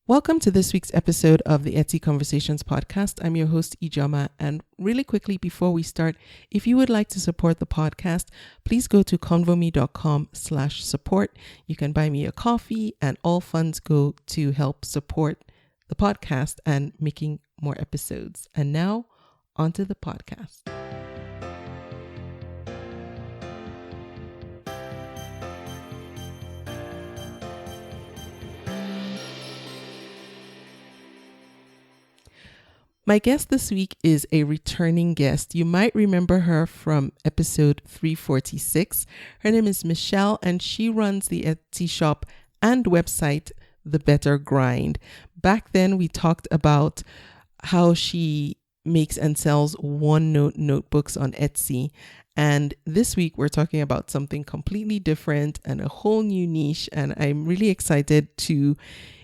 Welcome to this week's episode of the Etsy Conversations podcast. I'm your host, Ijama. And really quickly before we start, if you would like to support the podcast, please go to convome.com/support. You can buy me a coffee and all funds go to help support the podcast and making more episodes. And now onto the podcast. My guest this week is a returning guest. You might remember her from episode 346. Her name is Michelle, and she runs the Etsy shop and website, The Better Grind. Back then, we talked about how she makes and sells OneNote notebooks on Etsy. And this week, we're talking about something completely different and a whole new niche. And I'm really excited to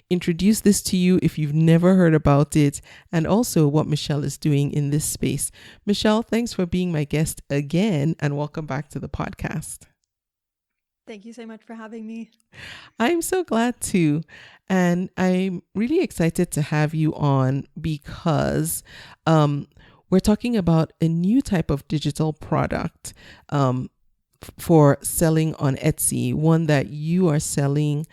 introduce this to you if you've never heard about it, and also what Michelle is doing in this space. Michelle, thanks for being my guest again, and welcome back to the podcast. Thank you so much for having me. I'm so glad to. And I'm really excited to have you on because we're talking about a new type of digital product for selling on Etsy, one that you are selling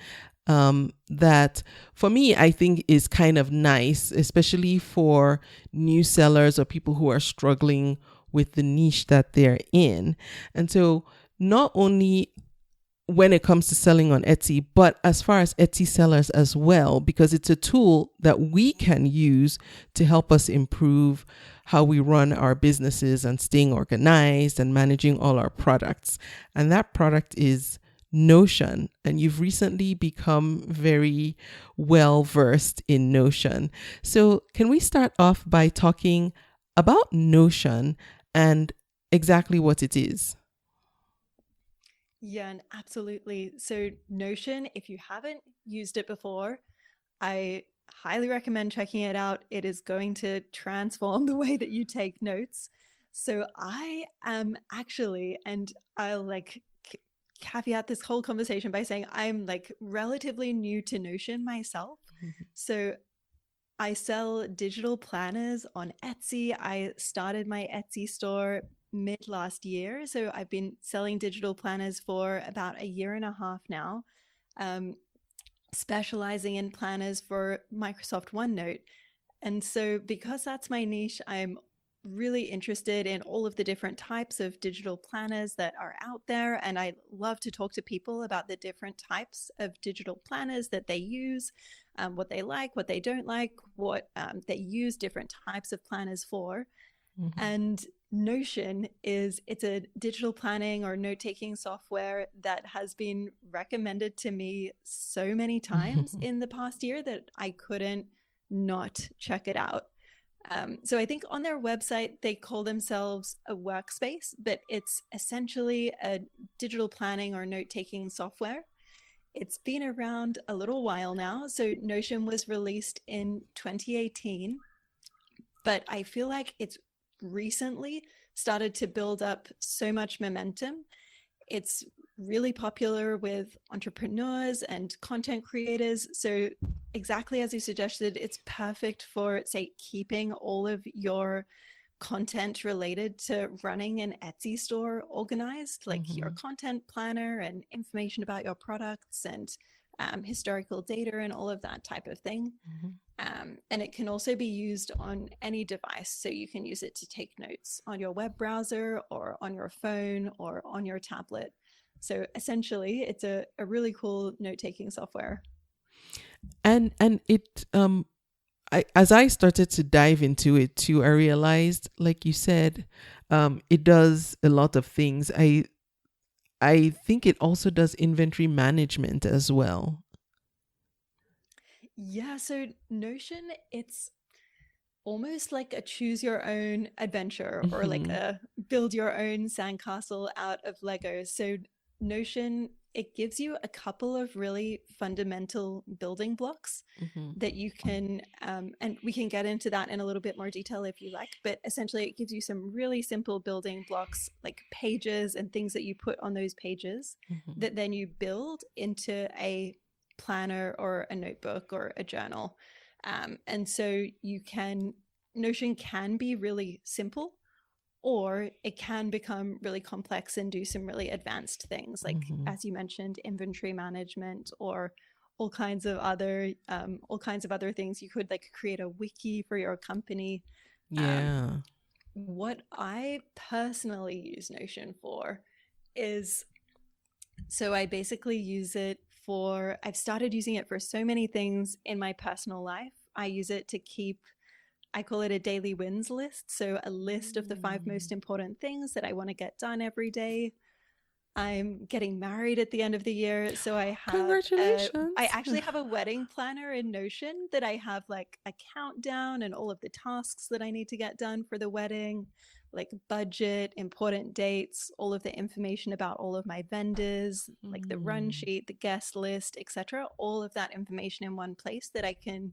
that for me, I think is kind of nice, especially for new sellers or people who are struggling with the niche that they're in. And so not only when it comes to selling on Etsy, but as far as Etsy sellers as well, because it's a tool that we can use to help us improve how we run our businesses and staying organized and managing all our products. And that product is Notion, and you've recently become very well versed in Notion. So can we start off by talking about Notion and exactly what it is? Yeah, and absolutely. So Notion, if you haven't used it before, I highly recommend checking it out. It is going to transform the way that you take notes. So I am actually, and I'll caveat this whole conversation by saying I'm relatively new to Notion myself. Mm-hmm. So I sell digital planners on Etsy. I started my Etsy store mid last year. So I've been selling digital planners for about a year and a half now, specializing in planners for Microsoft OneNote. And so because that's my niche, I'm really interested in all of the different types of digital planners that are out there. And I love to talk to people about the different types of digital planners that they use, what they like, what they don't like, what they use different types of planners for. Mm-hmm. And Notion it's a digital planning or note-taking software that has been recommended to me so many times in the past year that I couldn't not check it out. So I think on their website, they call themselves a workspace, but it's essentially a digital planning or note-taking software. It's been around a little while now. So Notion was released in 2018, but I feel like it's recently started to build up so much momentum. It's really popular with entrepreneurs and content creators. So exactly as you suggested, it's perfect for, say, keeping all of your content related to running an Etsy store organized, like your content planner and information about your products and historical data and all of that type of thing. And it can also be used on any device. So you can use it to take notes on your web browser or on your phone or on your tablet. So essentially, it's a really cool note-taking software. And it as I started to dive into it too, I realized, like you said, it does a lot of things. I think it also does inventory management as well. Yeah, so Notion, it's almost like a choose your own adventure or like a build your own sandcastle out of Lego. So Notion, it gives you a couple of really fundamental building blocks that you can, and we can get into that in a little bit more detail if you like, but essentially it gives you some really simple building blocks like pages and things that you put on those pages that then you build into a planner or a notebook or a journal. And so Notion can be really simple, or it can become really complex and do some really advanced things, like, Mm-hmm. as you mentioned, inventory management, or all kinds of other things. You could like create a wiki for your company. Um, Yeah. what I personally use Notion for is, so I basically use it for, I've started using it for so many things in my personal life. I use it to keep, I call it a daily wins list. So a list of the 5 most Mm. important things that I want to get done every day. I'm getting married at the end of the year, so I Congratulations. actually have a wedding planner in Notion that I have like a countdown and all of the tasks that I need to get done for the wedding, like budget, important dates, all of the information about all of my vendors, like the run Mm. sheet, the guest list, etc. All of that information in one place that I can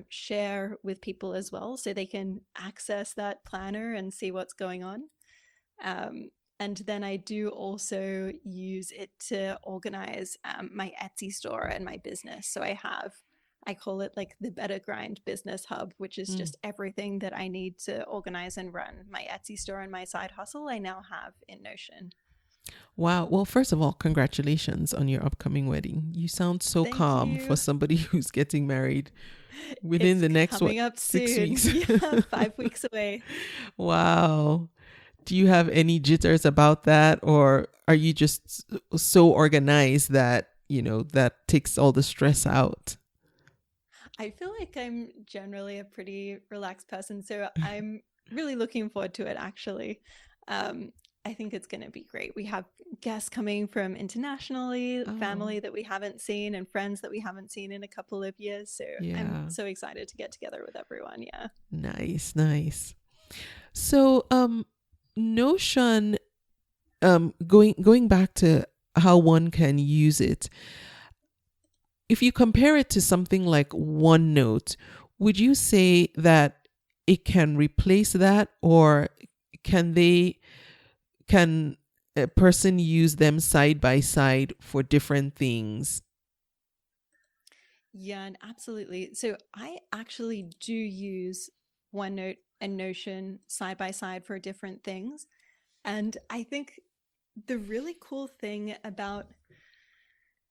share with people as well, so they can access that planner and see what's going on. Um, and then I do also use it to organize my Etsy store and my business. So I call it like the Better Grind Business Hub, which is Mm. just everything that I need to organize and run my Etsy store and my side hustle, I now have in Notion. Wow. Well, first of all, congratulations on your upcoming wedding. You sound so Thank calm for you. somebody who's getting married within It's the next, what, coming up 6 weeks? soon. Yeah, 5 weeks away. Wow. Do you have any jitters about that, or are you just so organized that, that takes all the stress out? I feel like I'm generally a pretty relaxed person, so I'm really looking forward to it actually. Um, I think it's going to be great. We have guests coming from internationally, Oh, family that we haven't seen, and friends that we haven't seen in a couple of years. So I'm yeah. so excited to get together with everyone. Yeah. Nice, nice. So, Notion, going back to how one can use it, if you compare it to something like OneNote, would you say that it can replace that, or can they can a person use them side by side for different things? Yeah, and absolutely. So I actually do use OneNote and Notion side by side for different things. And I think the really cool thing about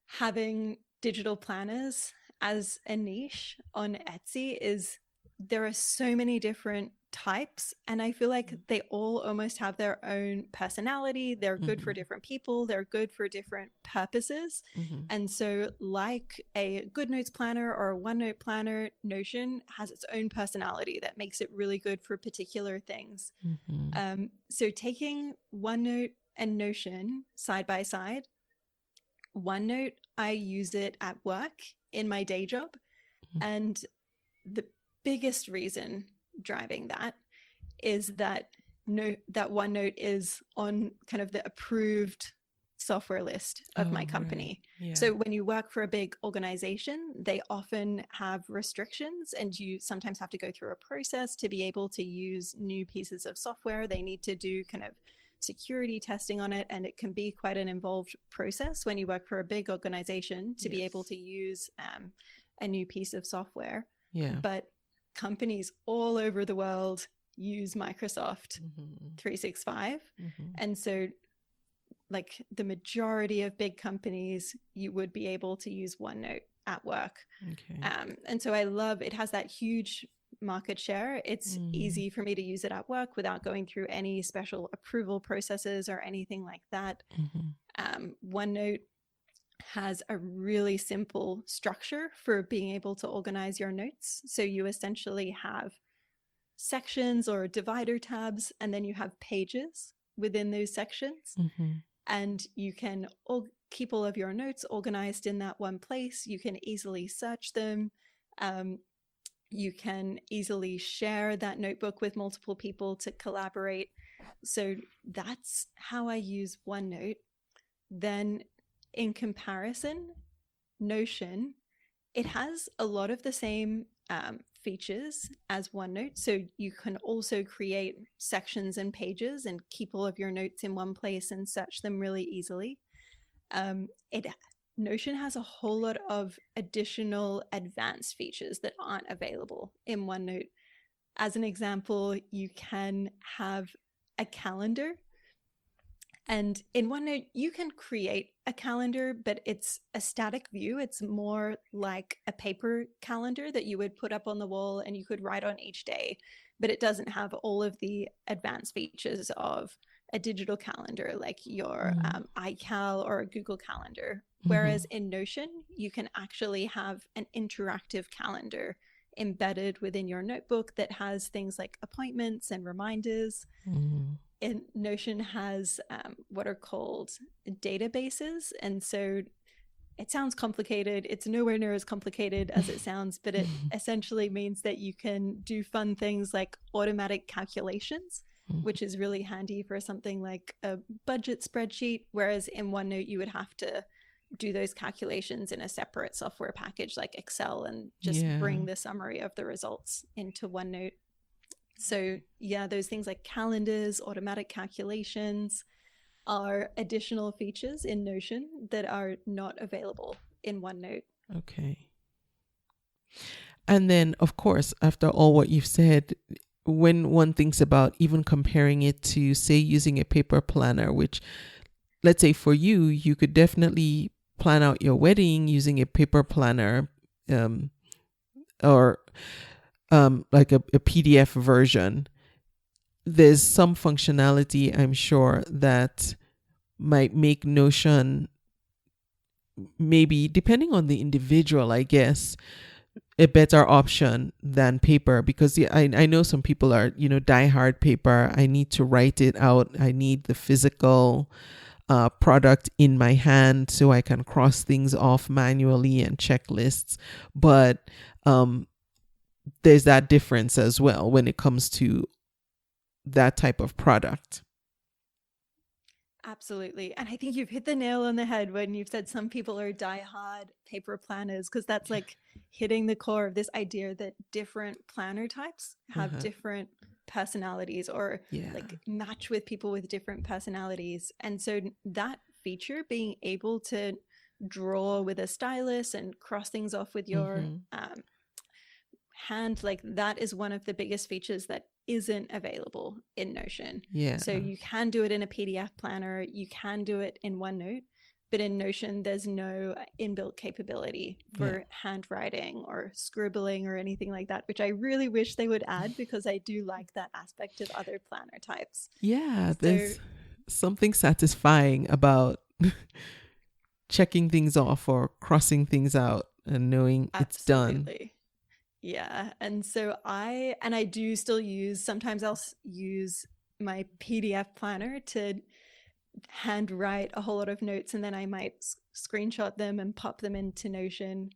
having digital planners as a niche on Etsy is there are so many different types, and I feel like they all almost have their own personality. They're good for Mm-hmm. different people, they're good for different purposes. Mm-hmm. And so, like a Good Notes planner or a OneNote planner, Notion has its own personality that makes it really good for particular things. Mm-hmm. So taking OneNote and Notion side by side, OneNote, I use it at work in my day job. And the biggest reason driving that is that that OneNote is on kind of the approved software list of my Oh, right. company. Yeah. So when you work for a big organization, they often have restrictions, and you sometimes have to go through a process to be able to use new pieces of software. They need to do kind of security testing on it, and it can be quite an involved process when you work for a big organization to be able Yes. to use a new piece of software. Yeah. But companies all over the world use Microsoft Mm-hmm. 365. Mm-hmm. And so, like the majority of big companies, you would be able to use OneNote at work. Okay. And so I love it, has that huge market share. It's Mm-hmm. easy for me to use it at work without going through any special approval processes or anything like that. Mm-hmm. OneNote has a really simple structure for being able to organize your notes. So you essentially have sections or divider tabs, and then you have pages within those sections. Mm-hmm. And you can keep all of your notes organized in that one place. You can easily search them. Um, you can easily share that notebook with multiple people to collaborate. So that's how I use OneNote. Then, in comparison, Notion, it has a lot of the same features as OneNote. So you can also create sections and pages and keep all of your notes in one place and search them really easily. It Notion has a whole lot of additional advanced features that aren't available in OneNote. As an example, you can have a calendar. And in OneNote, you can create a calendar, but it's a static view. It's more like a paper calendar that you would put up on the wall and you could write on each day, but it doesn't have all of the advanced features of a digital calendar like your iCal or a Google Calendar. Mm-hmm. Whereas in Notion, you can actually have an interactive calendar embedded within your notebook that has things like appointments and reminders. Mm-hmm. And Notion has what are called databases. And so it sounds complicated. It's nowhere near as complicated as it sounds, but it essentially means that you can do fun things like automatic calculations, which is really handy for something like a budget spreadsheet. Whereas in OneNote, you would have to do those calculations in a separate software package like Excel and just Yeah. bring the summary of the results into OneNote. So yeah, those things like calendars, automatic calculations are additional features in Notion that are not available in OneNote. Okay. And then, of course, after all what you've said, when one thinks about even comparing it to, say, using a paper planner, which, let's say for you, you could definitely plan out your wedding using a paper planner, or like a PDF version. There's some functionality, I'm sure, that might make Notion, maybe depending on the individual, I guess, a better option than paper, because I know some people are, diehard paper. I need to write it out. I need the physical product in my hand so I can cross things off manually and checklists. But there's that difference as well when it comes to that type of product. Absolutely. And I think you've hit the nail on the head when you've said some people are diehard paper planners, because that's like hitting the core of this idea that different planner types have different personalities or like match with people with different personalities. And so that feature, being able to draw with a stylus and cross things off with your hand, like that is one of the biggest features that isn't available in Notion. Yeah. So you can do it in a PDF planner, you can do it in OneNote, but in Notion, there's no inbuilt capability for handwriting or scribbling or anything like that, which I really wish they would add, because I do like that aspect of other planner types. Yeah, there's something satisfying about checking things off or crossing things out and knowing it's done. Yeah. And so I do still sometimes I'll use my PDF planner to handwrite a whole lot of notes, and then I might screenshot them and pop them into Notion.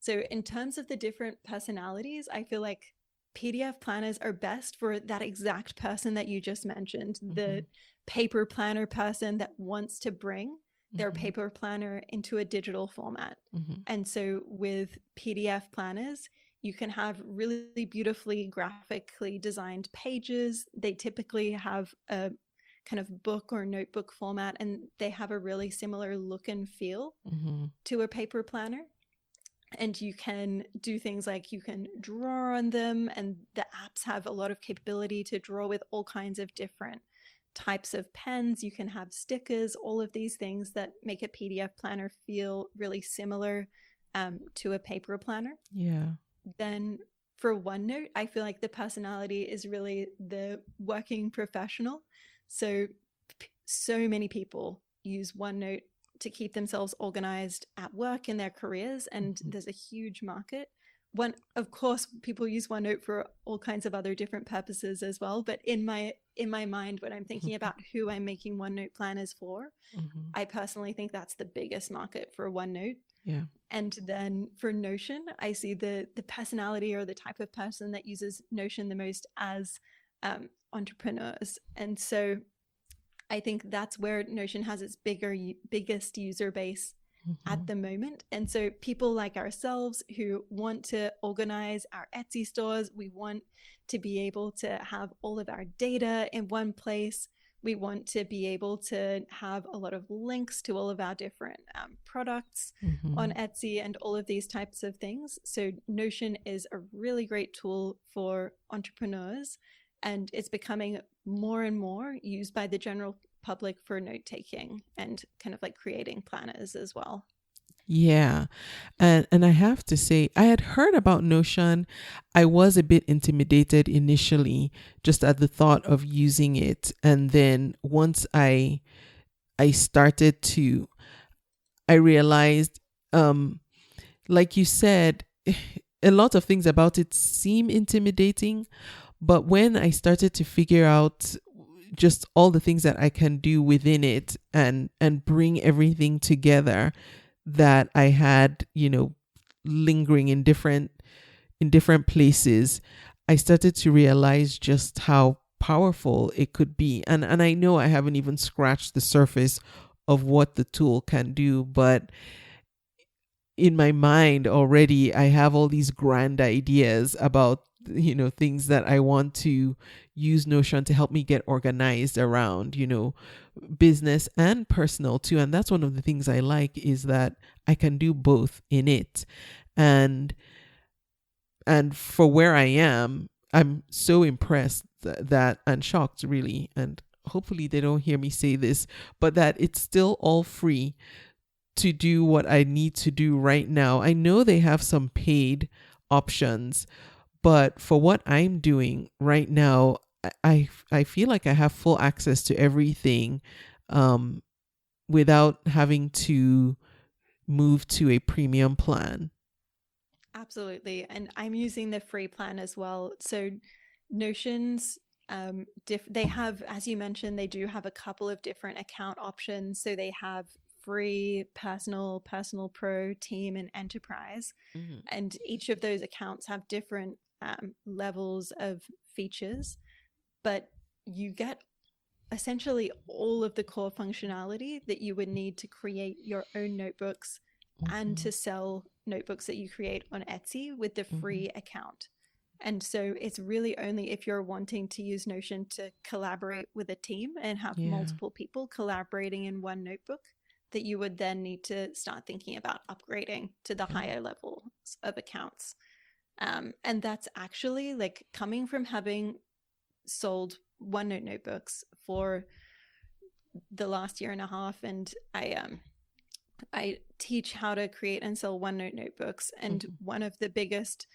So in terms of the different personalities, I feel like PDF planners are best for that exact person that you just mentioned, the paper planner person that wants to bring their paper planner into a digital format. And so with PDF planners, you can have really beautifully graphically designed pages. They typically have a kind of book or notebook format, and they have a really similar look and feel to a paper planner. And you can do things like you can draw on them, and the apps have a lot of capability to draw with all kinds of different types of pens. You can have stickers, all of these things that make a PDF planner feel really similar to a paper planner. Yeah. Then for OneNote, I feel like the personality is really the working professional. So many people use OneNote to keep themselves organized at work in their careers, and there's a huge market. Of course, people use OneNote for all kinds of other different purposes as well. But in my mind, when I'm thinking about who I'm making OneNote planners for, I personally think that's the biggest market for OneNote. Yeah. And then for Notion, I see the personality or the type of person that uses Notion the most as entrepreneurs. And so I think that's where Notion has its biggest user base at the moment. And so people like ourselves who want to organize our Etsy stores, we want to be able to have all of our data in one place. We want to be able to have a lot of links to all of our different products on Mm-hmm. Etsy and all of these types of things. So, Notion is a really great tool for entrepreneurs, and it's becoming more and more used by the general public for note taking and kind of like creating planners as well. Yeah. And I have to say, I had heard about Notion. I was a bit intimidated initially just at the thought of using it. And then once I started to, I realized, like you said, a lot of things about it seem intimidating. But when I started to figure out just all the things that I can do within it and bring everything together that I had, lingering in different places, I started to realize just how powerful it could be. And I know I haven't even scratched the surface of what the tool can do, but in my mind already I have all these grand ideas about things that I want to use Notion to help me get organized around, business and personal too. And that's one of the things I like, is that I can do both in it. And for where I am, I'm so impressed that and shocked really, and hopefully they don't hear me say this, but that it's still all free to do what I need to do right now. I know they have some paid options, but for what I'm doing right now, I feel like I have full access to everything, um, without having to move to a premium plan. Absolutely. And I'm using the free plan as well. So Notions, they have, as you mentioned, they do have a couple of different account options. So they have free, personal, personal pro, team, and enterprise. Mm-hmm. And each of those accounts have different levels of features, but you get essentially all of the core functionality that you would need to create your own notebooks and Mm-hmm. to sell notebooks that you create on Etsy with the Mm-hmm. free account. And so it's really only if you're wanting to use Notion to collaborate with a team and have Yeah. multiple people collaborating in one notebook that you would then need to start thinking about upgrading to the Yeah. higher levels of accounts. And that's actually like coming from having sold OneNote notebooks for the last year and a half, and I teach how to create and sell OneNote notebooks. And Mm-hmm. one of the biggest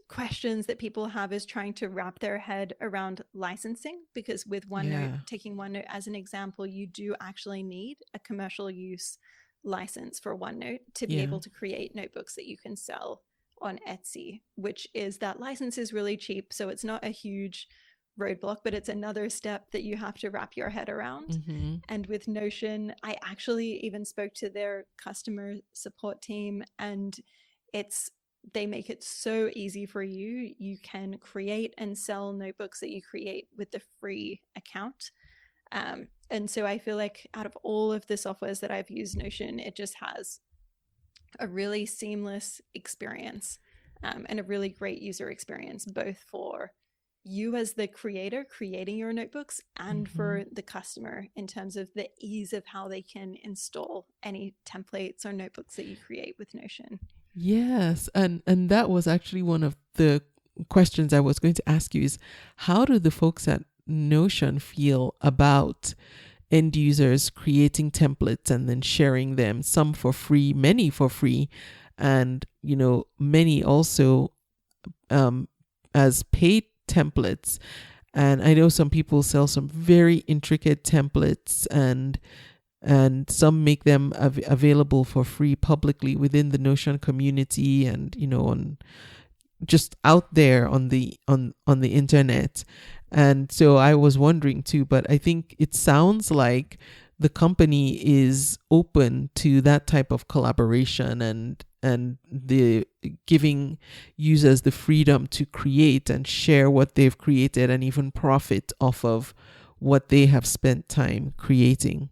questions that people have is trying to wrap their head around licensing, because with OneNote, Yeah. taking OneNote as an example, you do actually need a commercial use license for OneNote to be Yeah. able to create notebooks that you can sell on Etsy, which is that license is really cheap. So it's not a huge roadblock, but it's another step that you have to wrap your head around. Mm-hmm. And with Notion, I actually even spoke to their customer support team, and it's they make it so easy for you. You can create and sell notebooks that you create with the free account. And so I feel like out of all of the softwares that I've used, Notion, it just has a really seamless experience, and a really great user experience, both for you as the creator creating your notebooks and Mm-hmm. for the customer in terms of the ease of how they can install any templates or notebooks that you create with Notion. Yes, and that was actually one of the questions I was going to ask you, is how do the folks at Notion feel about end users creating templates and then sharing them, some for free, many for free, and many also um as paid templates. And I know some people sell some very intricate templates, and some make them available for free publicly within the Notion community, and on just out there on the internet. And so I was wondering too, but I think it sounds like the company is open to that type of collaboration, and the giving users the freedom to create and share what they've created, and even profit off of what they have spent time creating.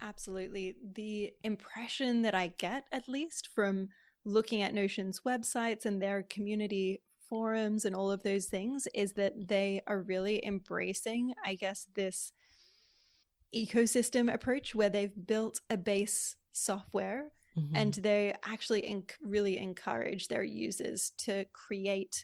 Absolutely. The impression that I get, at least from looking at Notion's websites and their community forums and all of those things is that they are really embracing, I guess, this ecosystem approach where they've built a base software Mm-hmm. and they actually really encourage their users to create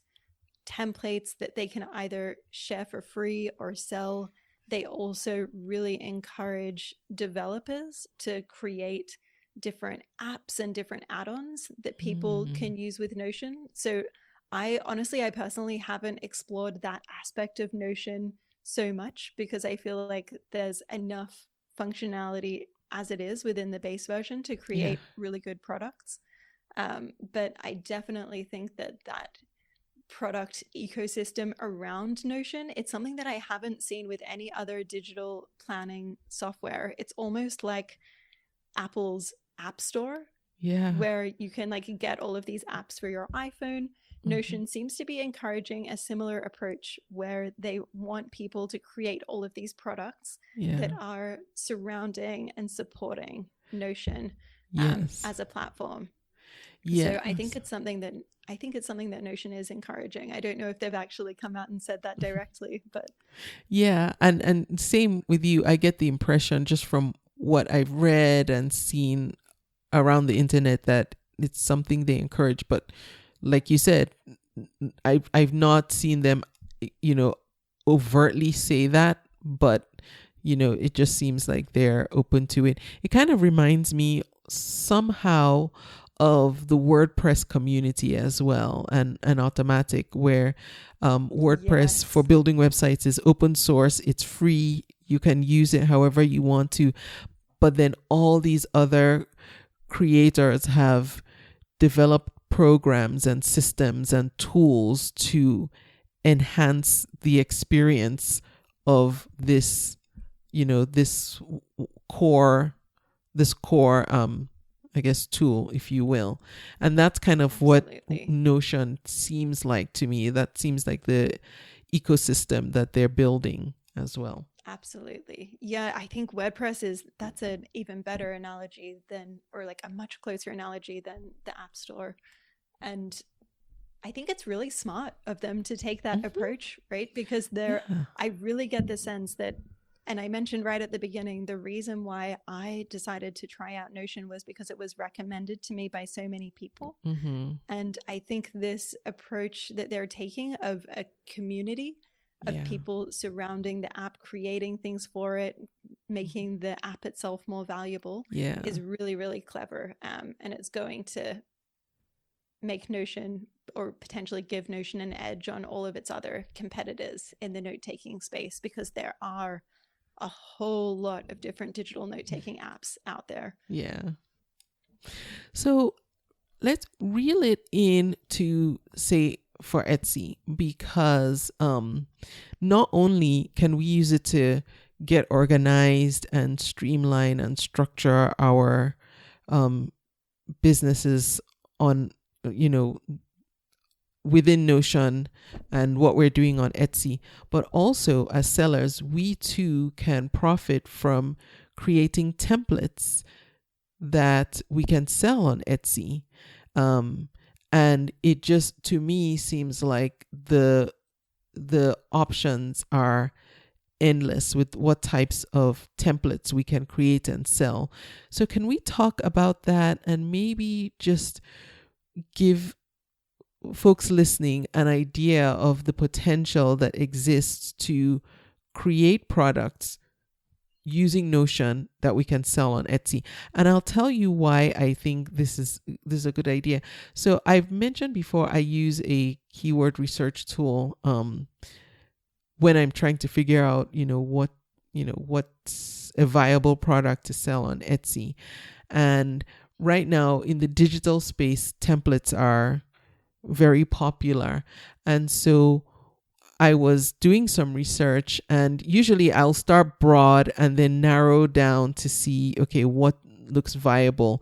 templates that they can either share for free or sell. They also really encourage developers to create different apps and different add-ons that people Mm-hmm. can use with Notion. So I personally haven't explored that aspect of Notion so much because I feel like there's enough functionality as it is within the base version to Yeah. create really good products. But I definitely think that product ecosystem around Notion, it's something that I haven't seen with any other digital planning software. It's almost like Apple's App Store, Yeah. where you can like get all of these apps for your iPhone. Mm-hmm. Notion seems to be encouraging a similar approach where they want people to create all of these products that Yeah. are surrounding and supporting Notion Yes. as a platform. So Yes. I think it's something that Notion is encouraging. I don't know if they've actually come out and said that directly, but Yeah, and same with you. I get the impression just from what I've read and seen around the internet that it's something they encourage. But like you said, I've not seen them, you know, overtly say that, but it just seems like they're open to it. It kind of reminds me somehow of the WordPress community as well, and Automatic, where WordPress for yes, building websites is open source, it's free, you can use it however you want to, but then all these other creators have developed programs and systems and tools to enhance the experience of this, this core, I guess, tool, if you will. And that's kind of what absolutely. Notion seems like to me. That seems like the ecosystem that they're building as well. Absolutely. Yeah, I think WordPress is that's an even better analogy than, or like a much closer analogy than the App Store. And I think it's really smart of them to take that Hmm. approach, right? Because Yeah. I really get the sense that, and I mentioned right at the beginning, the reason why I decided to try out Notion was because it was recommended to me by so many people. Hmm. And I think this approach that they're taking of a community of Yeah. people surrounding the app, creating things for it, Mhm. making the app itself more valuable Yeah. is really, really clever. And it's going to make Notion or potentially give Notion an edge on all of its other competitors in the note taking space because there are a whole lot of different digital note taking apps out there. Yeah. So let's reel it in to, say, for Etsy, because not only can we use it to get organized and streamline and structure our businesses on, you know within Notion and what we're doing on Etsy, but also as sellers, we too can profit from creating templates that we can sell on Etsy. Um, and it just, to me, seems like the options are endless with what types of templates we can create and sell. So can we talk about that and maybe just give folks listening an idea of the potential that exists to create products using Notion that we can sell on Etsy? And I'll tell you why I think this is a good idea. So I've mentioned before, I use a keyword research tool when I'm trying to figure out, what's a viable product to sell on Etsy. And right now in the digital space, templates are very popular. And so I was doing some research, and usually I'll start broad and then narrow down to see, okay, what looks viable.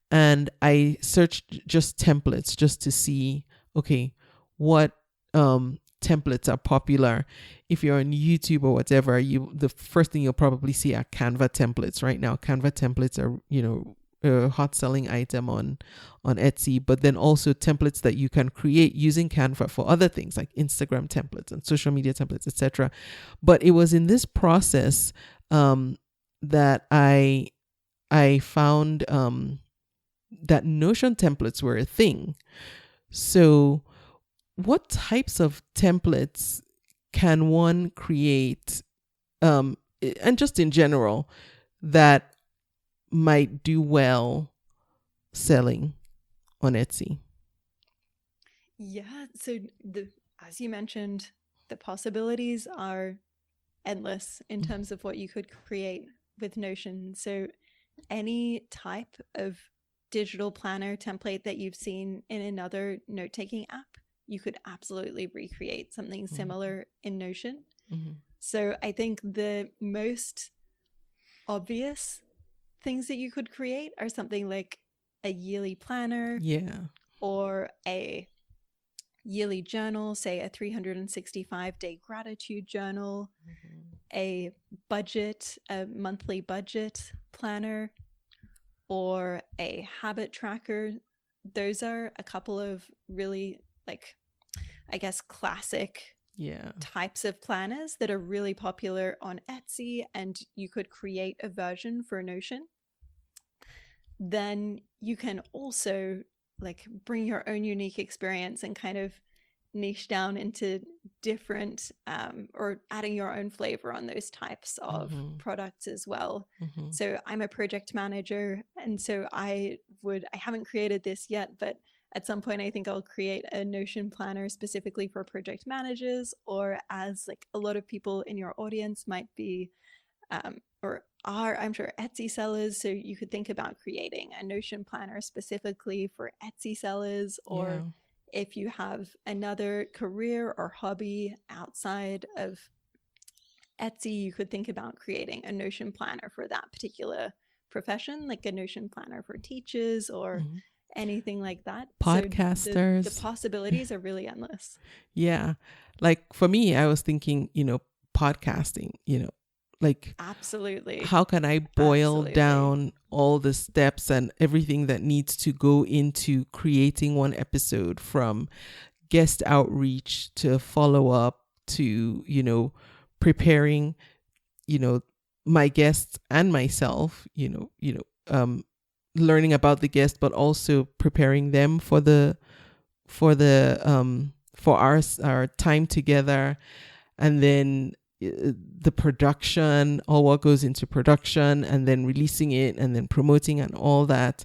And I searched just templates just to see, okay, what templates are popular. If you're on YouTube or whatever, the first thing you'll probably see are Canva templates. Right now Canva templates are, hot selling item on Etsy, but then also templates that you can create using Canva for other things like Instagram templates and social media templates, etc. But it was in this process that I found that Notion templates were a thing. So what types of templates can one create, and just in general, that might do well selling on Etsy? Yeah, so as you mentioned, the possibilities are endless in terms of what you could create with Notion. So any type of digital planner template that you've seen in another note-taking app, you could absolutely recreate something similar in Notion. Mm-hmm. So I think the most obvious things that you could create are something like a yearly planner Yeah. or a yearly journal, say a 365-day gratitude journal, a monthly budget planner, or a habit tracker. Those are a couple of really, like, I guess, classic Yeah. types of planners that are really popular on Etsy, and you could create a version for Notion. Then you can also like bring your own unique experience and kind of niche down into different or adding your own flavor on those types of products as well. So I'm a project manager, and so I haven't created this yet, but at some point I think I'll create a Notion planner specifically for project managers, or as like a lot of people in your audience might be or are, I'm sure, Etsy sellers. So you could think about creating a Notion planner specifically for Etsy sellers, or if you have another career or hobby outside of Etsy, you could think about creating a Notion planner for that particular profession, like a Notion planner for teachers or anything like that. Podcasters. So the possibilities are really endless. Yeah. Like for me, I was thinking, podcasting, like Absolutely. how can I boil down all the steps and everything that needs to go into creating one episode, from guest outreach to follow up to, preparing, my guests and myself, learning about the guest, but also preparing them for our time together. And then the production, all what goes into production, and then releasing it, and then promoting and all that.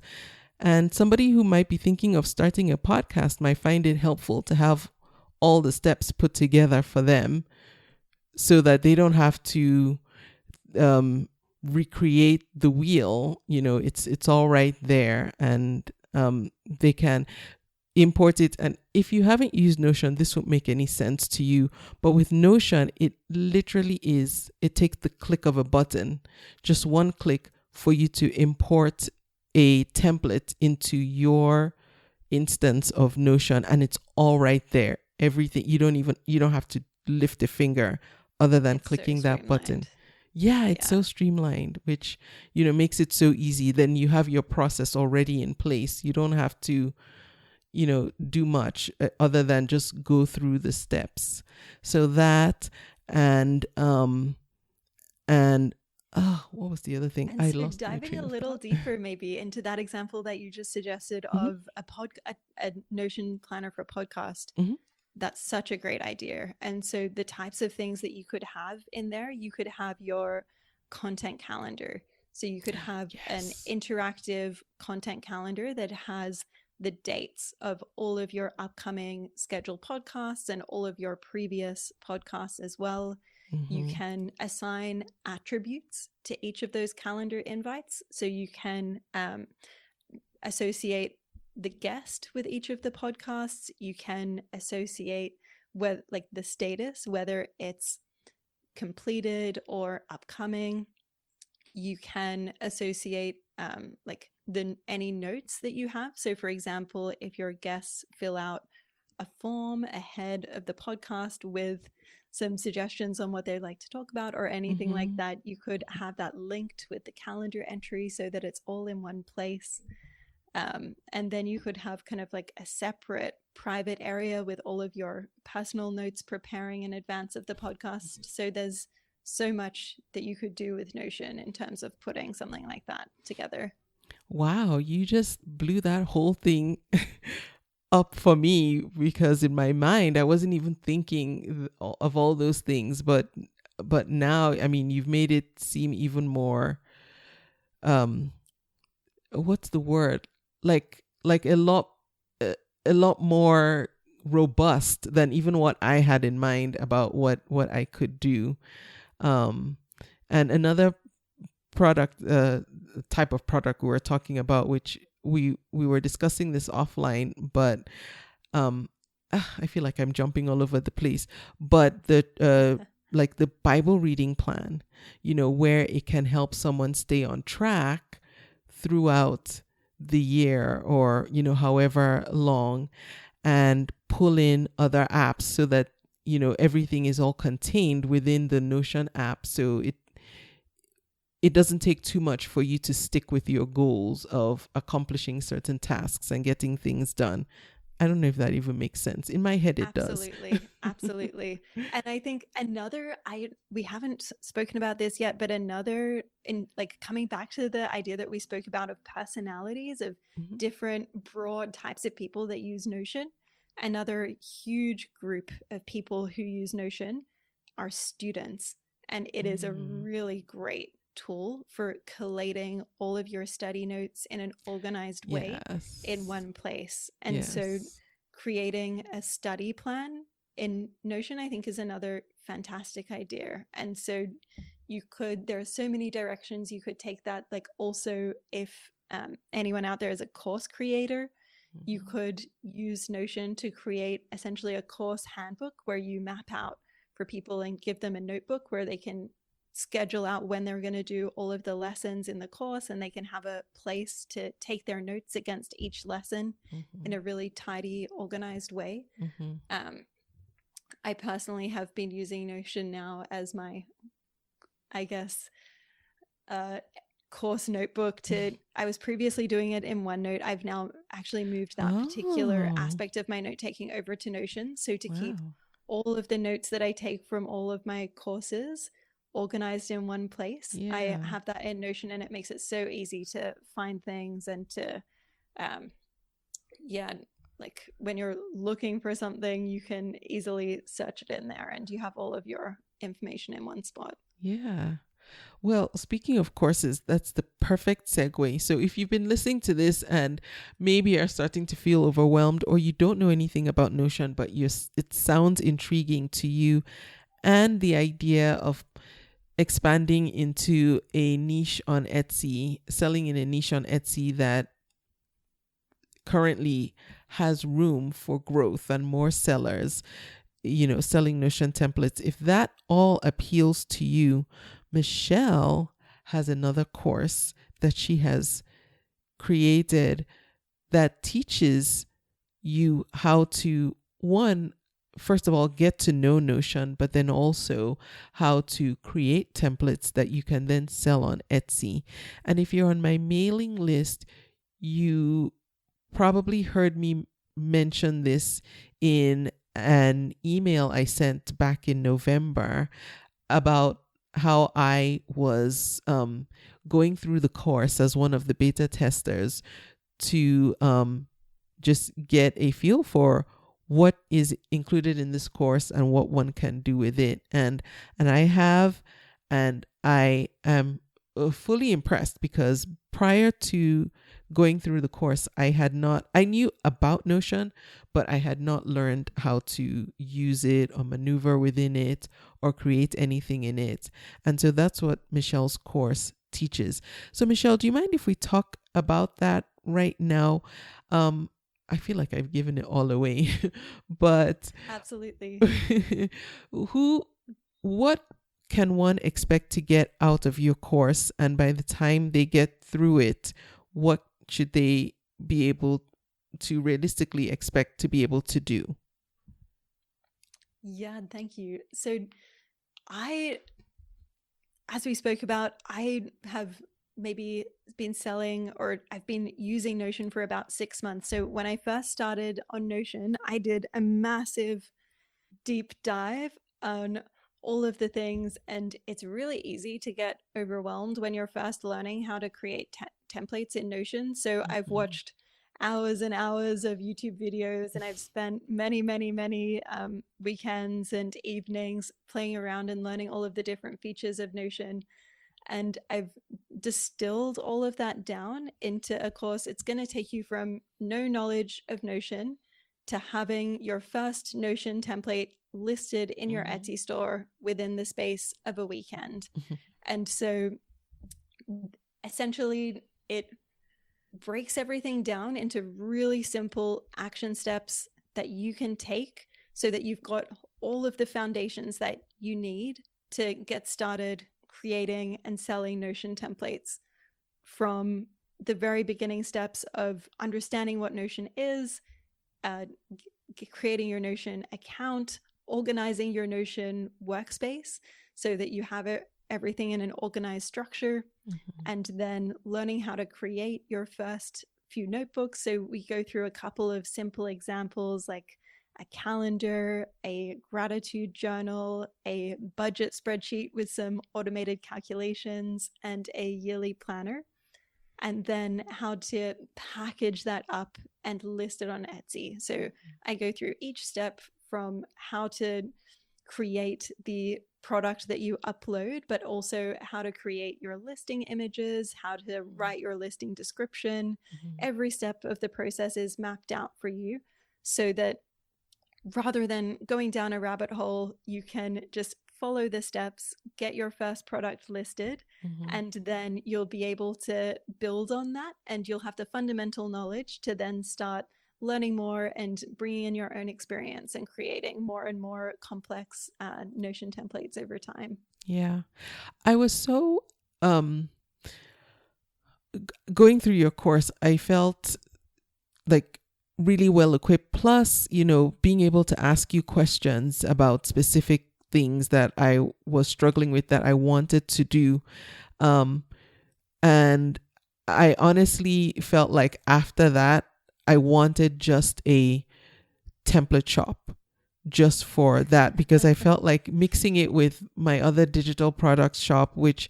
And somebody who might be thinking of starting a podcast might find it helpful to have all the steps put together for them, so that they don't have to recreate the wheel. It's all right there, and they can import it. And if you haven't used Notion, this won't make any sense to you, but with Notion, it literally it takes the click of a button, just one click, for you to import a template into your instance of Notion, and it's all right there. Everything, you don't have to lift a finger other than clicking that button. Yeah, it's so streamlined, which makes it so easy. Then you have your process already in place. You don't have to do much other than just go through the steps. So that, and what was the other thing? And I so lost diving a little deeper maybe into that example that you just suggested of a Notion planner for podcast. That's such a great idea. And so the types of things that you could have in there, you could have your content calendar. So you could have an interactive content calendar that has the dates of all of your upcoming scheduled podcasts and all of your previous podcasts as well. You can assign attributes to each of those calendar invites. So you can associate the guest with each of the podcasts. You can associate like the status, whether it's completed or upcoming. You can associate like any notes that you have. So for example, if your guests fill out a form ahead of the podcast with some suggestions on what they'd like to talk about or anything like Mm-hmm. that, you could have that linked with the calendar entry so that it's all in one place. And then you could have kind of like a separate private area with all of your personal notes preparing in advance of the podcast. So there's so much that you could do with Notion in terms of putting something like that together. Wow, you just blew that whole thing up for me, because in my mind I wasn't even thinking of all those things, but now, I mean, you've made it seem even more, um what's the word, like a lot more robust than even what I had in mind about what I could do. um and another product, type of product we were talking about, which we were discussing this offline, but um I feel like I'm jumping all over the place, but the like the Bible reading plan, where it can help someone stay on track throughout the year, or however long, and pull in other apps so that everything is all contained within the Notion app, so it doesn't take too much for you to stick with your goals of accomplishing certain tasks and getting things done. I don't know if that even makes sense. In my head, it does. Absolutely, absolutely. And I think another I we haven't spoken about this yet, but another in like coming back to the idea that we spoke about of personalities of Mhm. different broad types of people that use Notion. Another huge group of people who use Notion are students, and it is a Mm. really great tool for collating all of your study notes in an organized way in Yes. one place. And so Yes. creating a study plan in Notion, I think, is another fantastic idea. And so there are so many directions you could take that. Like, also, if anyone out there is a course creator, you Mhm. could use Notion to create essentially a course handbook where you map out for people and give them a notebook where they can schedule out when they're going to do all of the lessons in the course, and they can have a place to take their notes against each lesson in Mhm. a really tidy, organized way. Mhm. Um, I personally have been using Notion now as my, I guess, uh, course notebook. To I was previously doing it in OneNote. I've now actually moved that particular Oh, aspect of my note taking over to Notion. So to keep wow. all of the notes that I take from all of my courses organized in one place, I Yeah. have that in Notion, and it makes it so easy to find things and to, um, yeah, like when you're looking for something, you can easily search it in there and you have all of your information in one spot. Yeah. Well, speaking of courses, that's the perfect segue. So, if you've been listening to this and maybe are starting to feel overwhelmed, or you don't know anything about Notion, but it sounds intriguing to you, and the idea of expanding into a niche on Etsy, selling in a niche on Etsy that currently has room for growth and more sellers, selling Notion templates, if that all appeals to you, Michelle has another course that she has created that teaches you how to, one, first of all, get to know Notion, but then also how to create templates that you can then sell on Etsy. And if you're on my mailing list, you probably heard me mention this in an email I sent back in November about how I was going through the course as one of the beta testers to just get a feel for what is included in this course and what one can do with it. And I have, and I am fully impressed, because prior to going through the course, I knew about Notion, but I had not learned how to use it or maneuver within it or create anything in it. And so that's what Michelle's course teaches. So, Michelle, do you mind if we talk about that right now? Um, I feel like I've given it all away, but Absolutely. who, what can one expect to get out of your course? And by the time they get through it, what should they be able to realistically expect to be able to do? Yeah, thank you. So I, as we spoke about, I have maybe been selling, or I've been using Notion for about 6 months. So when I first started on Notion, I did a massive deep dive on all of the things, and it's really easy to get overwhelmed when you're first learning how to create templates in Notion. So I've Mhm. watched hours and hours of YouTube videos, and I've spent many weekends and evenings playing around and learning all of the different features of Notion. And I've distilled all of that down into a course. It's going to take you from no knowledge of Notion to having your first Notion template listed in your Mhm. Etsy store within the space of a weekend. Mhm. And so essentially, it breaks everything down into really simple action steps that you can take so that you've got all of the foundations that you need to get started creating and selling Notion templates, from the very beginning steps of understanding what Notion is, uh, creating your Notion account, organizing your Notion workspace so that you have everything in an organized structure, Mhm. and then learning how to create your first few notebooks. So we go through a couple of simple examples like a calendar, a gratitude journal, a budget spreadsheet with some automated calculations, and a yearly planner, and then how to package that up and list it on Etsy. So I go through each step, from how to create the product that you upload, but also how to create your listing images, how to write your listing description. Mhm. Every step of the process is mapped out for you so that rather than going down a rabbit hole, you can just follow the steps, get your first product listed, Mhm. and then you'll be able to build on that. And you'll have the fundamental knowledge to then start learning more and bringing in your own experience and creating more and more complex Notion templates over time. Yeah. I was so um going through your course, I felt like really well equipped. Plus, being able to ask you questions about specific things that I was struggling with that I wanted to do. Um, and I honestly felt like after that, I wanted just a template shop just for that, because I felt like mixing it with my other digital products shop, which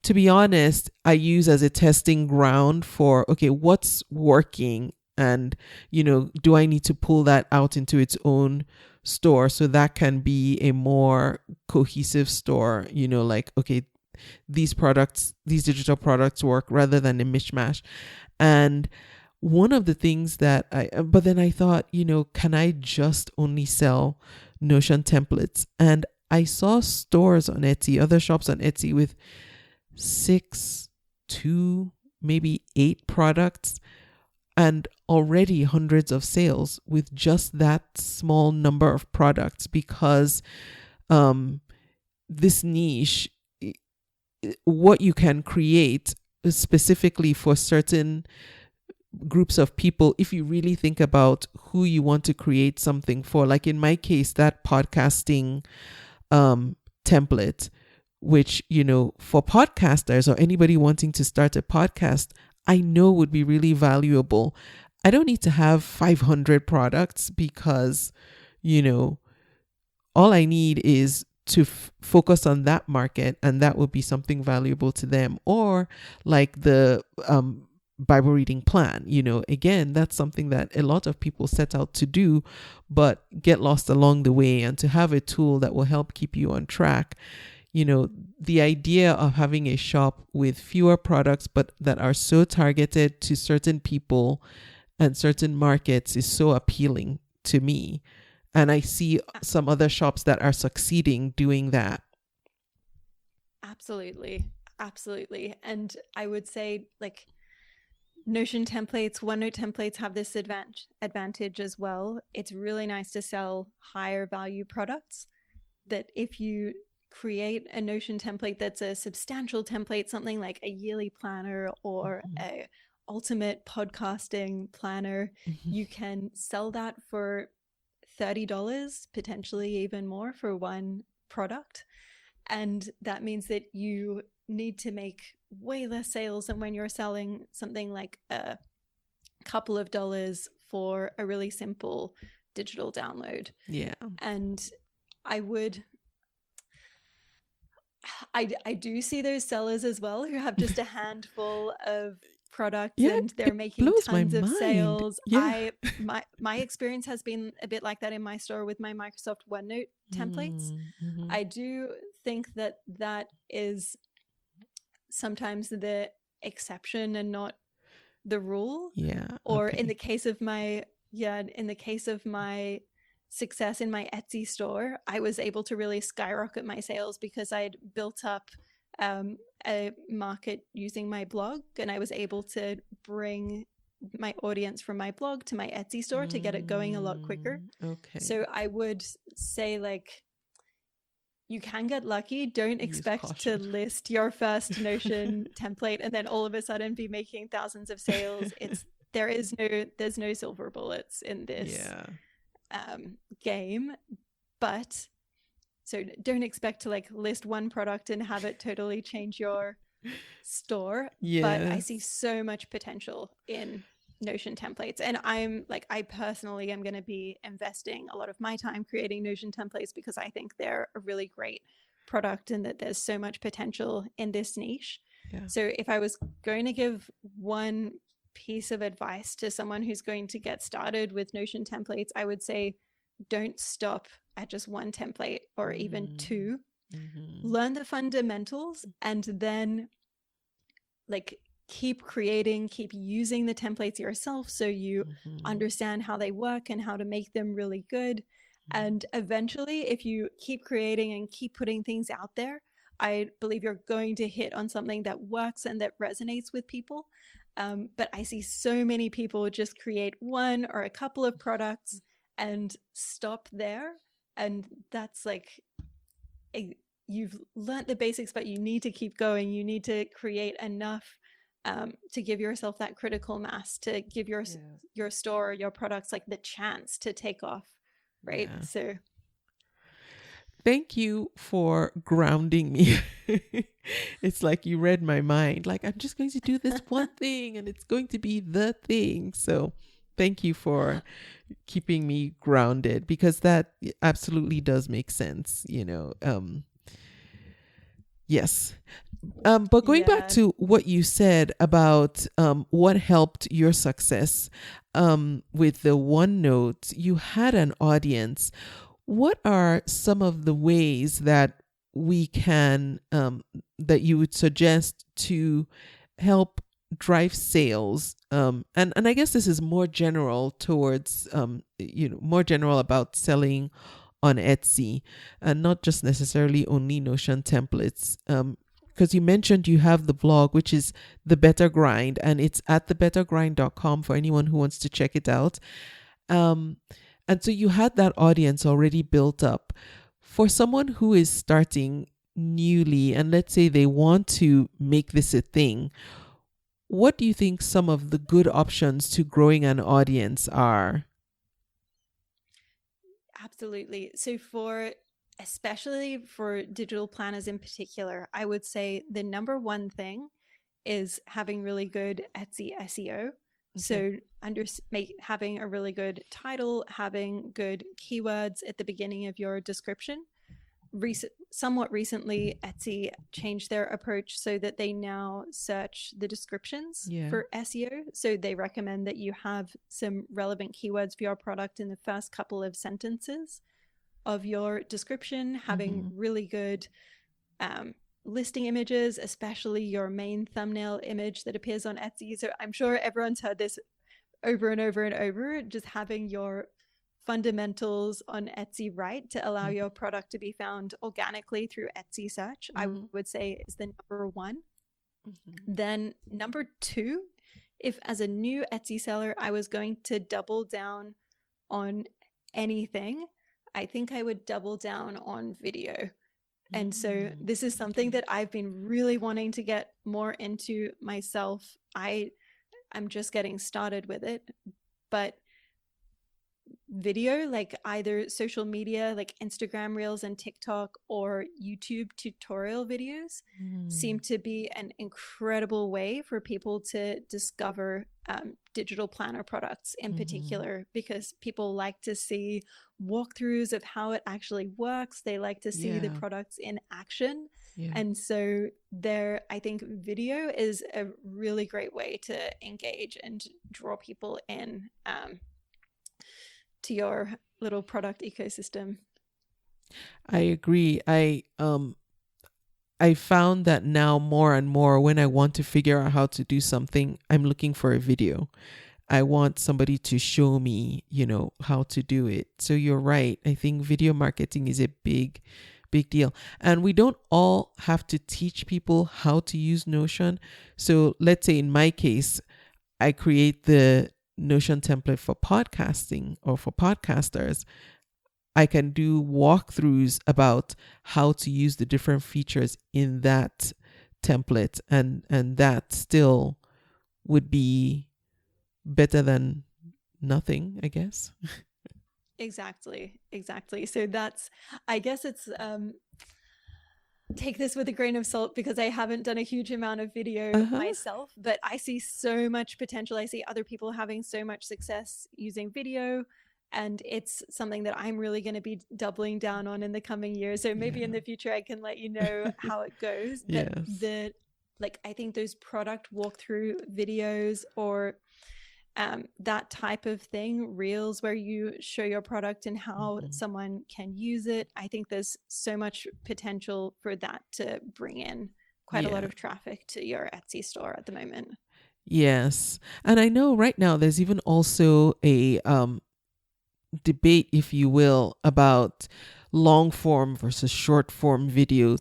to be honest, I use as a testing ground for, okay, what's working, and, do I need to pull that out into its own store so that can be a more cohesive store, like, okay, these digital products work, rather than a mishmash. And one of the things that but then I thought, can I just only sell Notion templates? And I saw stores on Etsy, other shops on Etsy with 6 to maybe 8 products, and already hundreds of sales with just that small number of products, because um, this niche, what you can create specifically for certain groups of people, if you really think about who you want to create something for. Like in my case, that podcasting um template, which, for podcasters or anybody wanting to start a podcast, I know would be really valuable. I don't need to have 500 products, because, you know all I need is to focus on that market, and that will be something valuable to them. Or like the Bible reading plan, again, that's something that a lot of people set out to do, but get lost along the way. And to have a tool that will help keep you on track, the idea of having a shop with fewer products, but that are so targeted to certain people and certain markets, is so appealing to me. And I see some other shops that are succeeding doing that. Absolutely. Absolutely. And I would say, like, Notion templates, OneNote templates have this advantage as well. It's really nice to sell higher value products, that if you create a Notion template that's a substantial template, something like a yearly planner or Mhm. a ultimate podcasting planner, Mhm. you can sell that for $30, potentially even more, for one product. And that means that you need to make way less sales than when you're selling something like a couple of dollars for a really simple digital download. Yeah. And I would I do see those sellers as well who have just a handful of products Yeah, and they're it making blows my tons of mind. sales. Yeah. My experience has been a bit like that in my store with my Microsoft OneNote templates. Mm-hmm. I do think that that is sometimes the exception and not the rule. Yeah. Or Okay. in the case of my success in my Etsy store, I was able to really skyrocket my sales because I'd built up a market using my blog, and I was able to bring my audience from my blog to my Etsy store to get it going a lot quicker. Okay. So I would say, like, you can get lucky. Don't Use expect to caution. list your first Notion template and then all of a sudden be making thousands of sales. There's no silver bullets in this game. But so don't expect to like list one product and have it totally change your store. But I see so much potential in Notion templates, and I personally am going to be investing a lot of my time creating Notion templates because I think they're a really great product and that there's so much potential in this niche. So if I was going to give one piece of advice to someone who's going to get started with Notion templates, I would say don't stop at just one template or even two. Learn the fundamentals and then like keep creating, keep using the templates yourself so you understand how they work and how to make them really good. And eventually, if you keep creating and keep putting things out there, I believe you're going to hit on something that works and that resonates with people. But I see so many people just create one or a couple of products and stop there. And that's like, you've learned the basics, but you need to keep going. You need to create enough to give yourself that critical mass, to give your store, your products like the chance to take off, right? So thank you for grounding me. It's like you read my mind. Like, I'm just going to do this one thing and it's going to be the thing. So thank you for keeping me grounded, because that absolutely does make sense, yes. But going back to what you said about what helped your success with the OneNote, you had an audience. What are some of the ways that we can, that you would suggest to help drive sales? And I guess this is more general towards, more general about selling on Etsy and not just necessarily only Notion templates. Because you mentioned you have the blog, which is The Better Grind, and it's at thebettergrind.com for anyone who wants to check it out. And so you had that audience already built up. For someone who is starting newly, and let's say they want to make this a thing, what do you think some of the good options to growing an audience are? Absolutely. So especially for digital planners in particular, I would say the number one thing is having really good Etsy SEO. So having a really good title, having good keywords at the beginning of your description. Somewhat recently, Etsy changed their approach so that they now search the descriptions for SEO. So they recommend that you have some relevant keywords for your product in the first couple of sentences of your description, having really good listing images, especially your main thumbnail image that appears on Etsy. So I'm sure everyone's heard this over and over and over, just having your fundamentals on Etsy right to allow your product to be found organically through Etsy search, I would say is the number one. Then number two, if as a new Etsy seller, I was going to double down on anything, I think I would double down on video. And so this is something that I've been really wanting to get more into myself. I'm just getting started with it, but video, like either social media, like Instagram Reels and TikTok, or YouTube tutorial videos, seem to be an incredible way for people to discover digital planner products in particular, because people like to see walkthroughs of how it actually works. They like to see the Yeah. products in action. Yeah. And so there, I think video is a really great way to engage and draw people in to your little product ecosystem. I agree. I found that now more and more when I want to figure out how to do something, I'm looking for a video. I want somebody to show me, how to do it. So you're right. I think video marketing is a big, big deal. And we don't all have to teach people how to use Notion. So let's say in my case, I create the Notion template for podcasting or for podcasters. I can do walkthroughs about how to use the different features in that template, and that still would be better than nothing, I guess. Exactly. So that's, I guess it's take this with a grain of salt, because I haven't done a huge amount of video myself, but I see so much potential. I see other people having so much success using video, and it's something that I'm really going to be doubling down on in the coming years. So maybe in the future I can let you know how it goes. But Yes. I think those product walkthrough videos, or that type of thing, reels where you show your product and how someone can use it, I think there's so much potential for that to bring in quite a lot of traffic to your Etsy store at the moment. Yes. And I know right now there's even also a debate, if you will, about long form versus short form videos.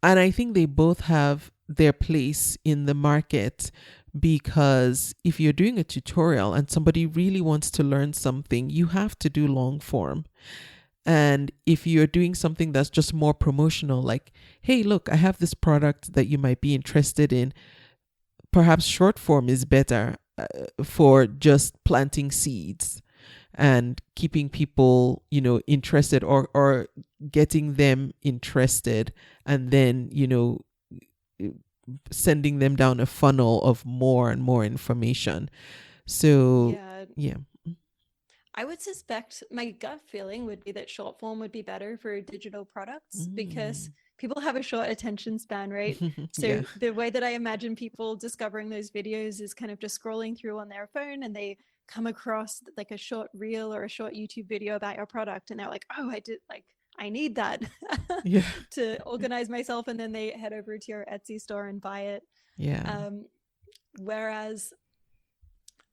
And I think they both have their place in the market, because if you're doing a tutorial and somebody really wants to learn something, you have to do long form. And if you're doing something that's just more promotional, like, hey, look, I have this product that you might be interested in, perhaps short form is better for just planting seeds and keeping people, interested, or getting them interested, and then, sending them down a funnel of more and more information. So, yeah. I would suspect, my gut feeling would be that short form would be better for digital products, because people have a short attention span, right? So the way that I imagine people discovering those videos is kind of just scrolling through on their phone, and they come across like a short reel or a short YouTube video about your product, and they're like, oh, I need that to organize myself. And then they head over to your Etsy store and buy it. Whereas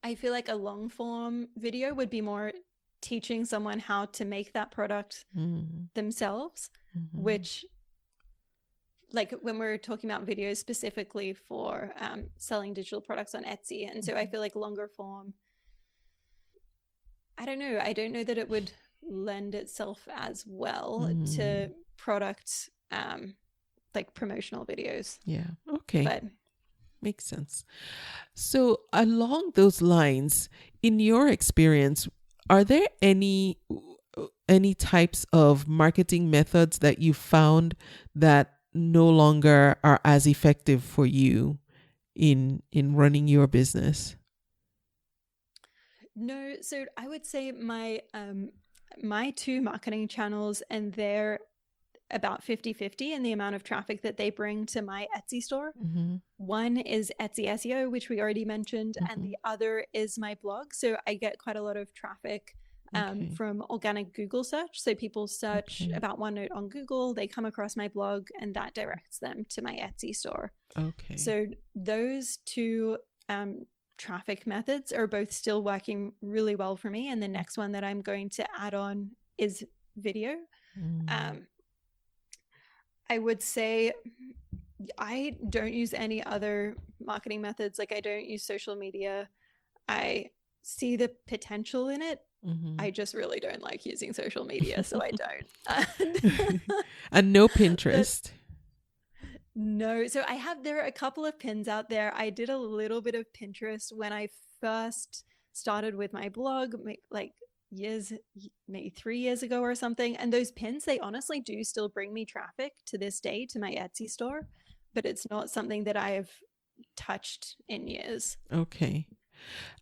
I feel like a long form video would be more teaching someone how to make that product themselves, which, like when we're talking about videos specifically for selling digital products on Etsy. And so I feel like longer form, I don't know that it would lend itself as well to product like promotional videos. Yeah. Okay. But makes sense. So along those lines, in your experience, are there any types of marketing methods that you found that no longer are as effective for you in running your business? No, so I would say my two marketing channels, and they're about 50-50 in the amount of traffic that they bring to my Etsy store. One is Etsy SEO, which we already mentioned, and the other is my blog. So I get quite a lot of traffic from organic Google search. So people search about OneNote on Google, they come across my blog, and that directs them to my Etsy store. So those two traffic methods are both still working really well for me. And the next one that I'm going to add on is video. I would say I don't use any other marketing methods. Like I don't use social media. I see the potential in it. I just really don't like using social media, so I don't. And no Pinterest. No. So there are a couple of pins out there. I did a little bit of Pinterest when I first started with my blog, like years, maybe 3 years ago or something. And those pins, they honestly do still bring me traffic to this day to my Etsy store, but it's not something that I've touched in years. Okay.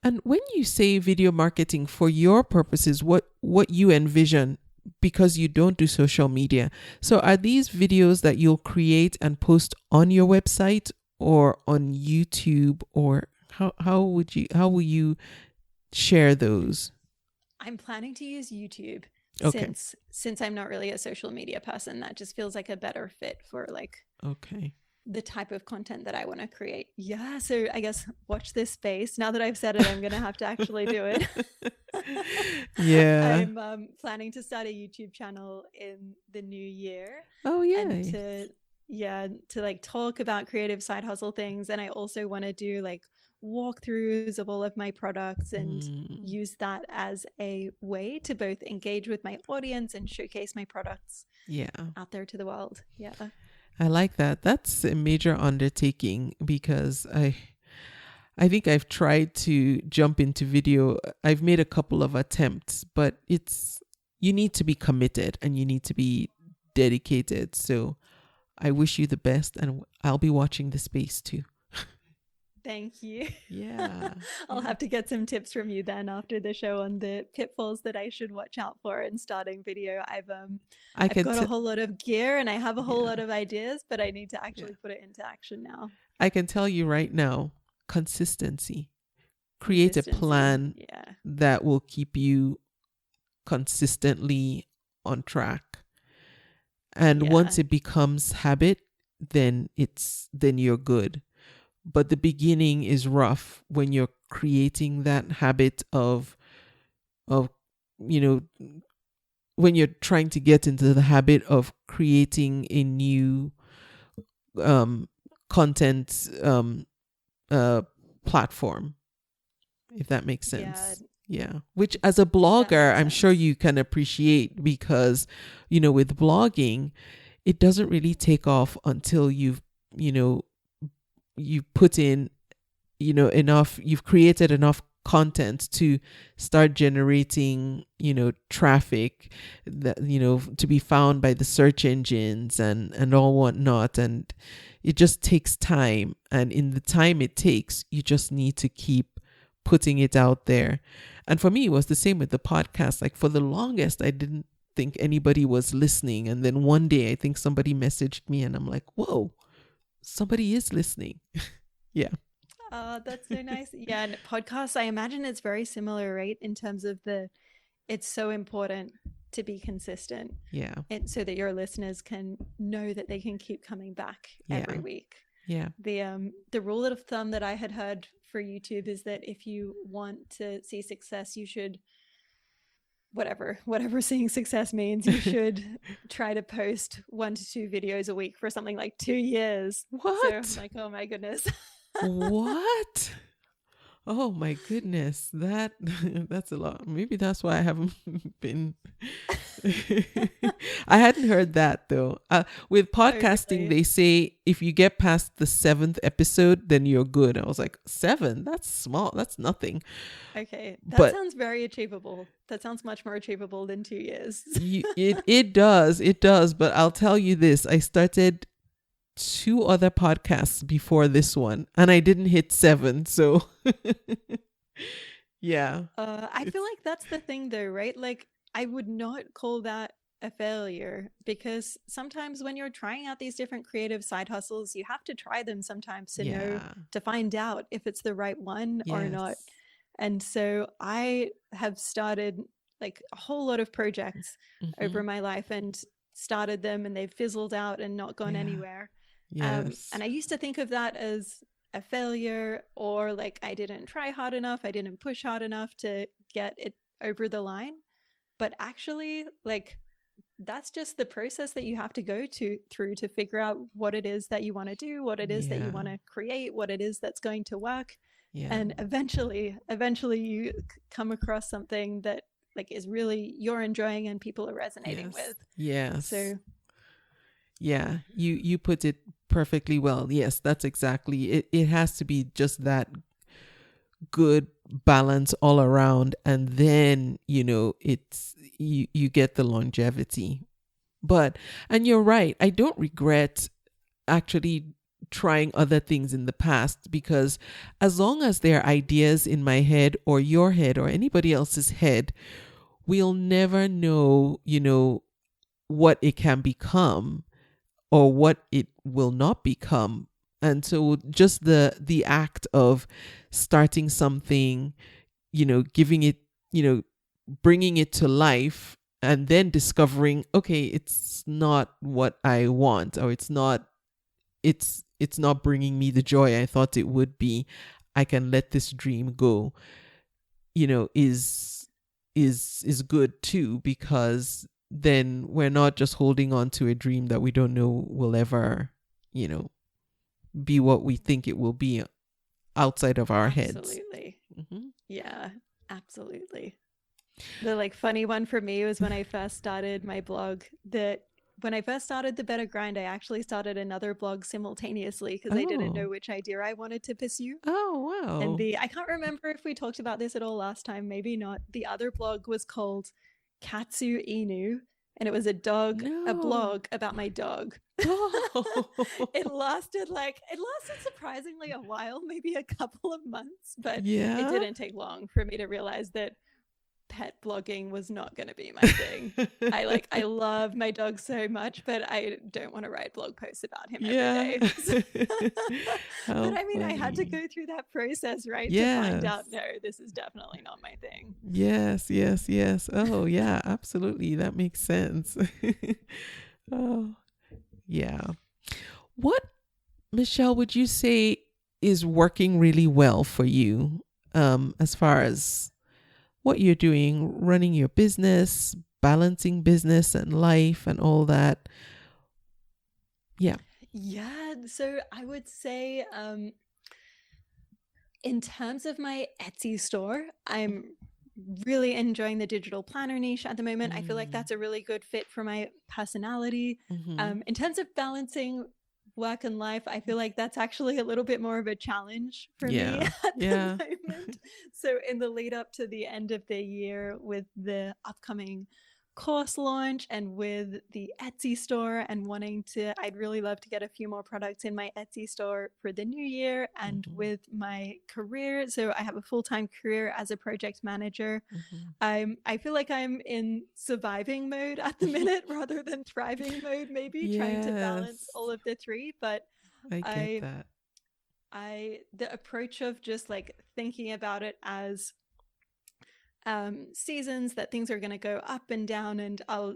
And when you say video marketing for your purposes, what you envision, because you don't do social media. So are these videos that you'll create and post on your website or on YouTube, or how will you share those? I'm planning to use YouTube Okay. since I'm not really a social media person. That just feels like a better fit for like Okay. the type of content that I want to create. Yeah, so I guess watch this space. Now that I've said it, I'm going to have to actually do it. Yeah. I'm planning to start a YouTube channel in the new year. Oh yeah. And to like talk about creative side hustle things. And I also want to do like walkthroughs of all of my products and use that as a way to both engage with my audience and showcase my products out there to the world. Yeah. I like that. That's a major undertaking, because I think I've tried to jump into video. I've made a couple of attempts, but you need to be committed and you need to be dedicated. So I wish you the best, and I'll be watching the space too. Thank you. Yeah. I'll have to get some tips from you then after the show on the pitfalls that I should watch out for in starting video. I've got a whole lot of gear and I have a whole lot of ideas, but I need to actually put it into action now. I can tell you right now, consistency. Create a plan that will keep you consistently on track. And once it becomes habit, then you're good. But the beginning is rough when you're creating that habit of when you're trying to get into the habit of creating a new content platform, if that makes sense. Yeah. Which as a blogger, I'm sure you can appreciate, because, with blogging, it doesn't really take off until you've put in, enough, you've created enough content to start generating, traffic that, to be found by the search engines and all whatnot. And it just takes time. And in the time it takes, you just need to keep putting it out there. And for me, it was the same with the podcast. Like for the longest, I didn't think anybody was listening. And then one day I think somebody messaged me and I'm like, whoa, somebody is listening. Yeah. Oh, that's so nice. Yeah. And podcasts, I imagine it's very similar, right? In terms of it's so important to be consistent. Yeah. And so that your listeners can know that they can keep coming back every week. Yeah. The rule of thumb that I had heard for YouTube is that if you want to see success, you should, whatever seeing success means, you should try to post 1 to 2 videos a week for something like 2 years. What? So I'm like, oh my goodness. What? Oh my goodness. That's a lot. Maybe that's why I haven't been. I hadn't heard that though. With podcasting, they say if you get past the 7th episode, then you're good. I was like, 7? That's small. That's nothing. Okay. That sounds very achievable. That sounds much more achievable than 2 years. It does. It does. But I'll tell you this. I started 2 other podcasts before this one and I didn't hit 7. So yeah. I feel like that's the thing though, right? Like I would not call that a failure, because sometimes when you're trying out these different creative side hustles, you have to try them sometimes to know, to find out if it's the right one or not. And so I have started like a whole lot of projects over my life and started them and they've fizzled out and not gone anywhere. Yes. And I used to think of that as a failure, or like I didn't try hard enough, I didn't push hard enough to get it over the line. But actually, like that's just the process that you have to go through to figure out what it is that you want to do, what it is that you want to create, what it is that's going to work. And eventually you come across something that like is really you're enjoying and people are resonating with. Yes. So yeah, you put it perfectly well. Yes, that's exactly it. It has to be just that good balance all around, and then it's you get the longevity. But and you're right, I don't regret actually trying other things in the past, because as long as there are ideas in my head or your head or anybody else's head, we'll never know what it can become or what it will not become. And so just the act of starting something, giving it, bringing it to life, and then discovering, okay, it's not what I want, or it's not bringing me the joy I thought it would be. I can let this dream go, is good too, because then we're not just holding on to a dream that we don't know will ever, be what we think it will be outside of our heads. Absolutely. Mm-hmm. Yeah, absolutely. The funny one for me was when I first started my blog, when I first started the Better Grind, I actually started another blog simultaneously because I didn't know which idea I wanted to pursue. Oh, wow. And I can't remember if we talked about this at all last time, maybe not. The other blog was called Katsu Inu, and it was a blog about my dog. Oh. It lasted surprisingly a while, maybe a couple of months, but it didn't take long for me to realize that pet blogging was not going to be my thing. I love my dog so much, but I don't want to write blog posts about him every day. But I mean, funny. I had to go through that process, right? Yes. To find out, no, this is definitely not my thing. Yes. Oh, yeah, absolutely. That makes sense. Oh, yeah. What, Michelle, would you say is working really well for you, as far as what you're doing, running your business, balancing business and life and all that? Yeah. So I would say, in terms of my Etsy store, I'm really enjoying the digital planner niche at the moment. I feel like that's a really good fit for my personality. In terms of balancing work and life, I feel like that's actually a little bit more of a challenge for me at the moment. So in the lead up to the end of the year, with the upcoming course launch and with the Etsy store, and I'd really love to get a few more products in my Etsy store for the new year, and with my career. So I have a full-time career as a project manager. I feel like I'm in surviving mode at the minute rather than thriving mode, maybe trying to balance all of the three. But I get that. The approach of just thinking about it as seasons, that things are going to go up and down, and I'll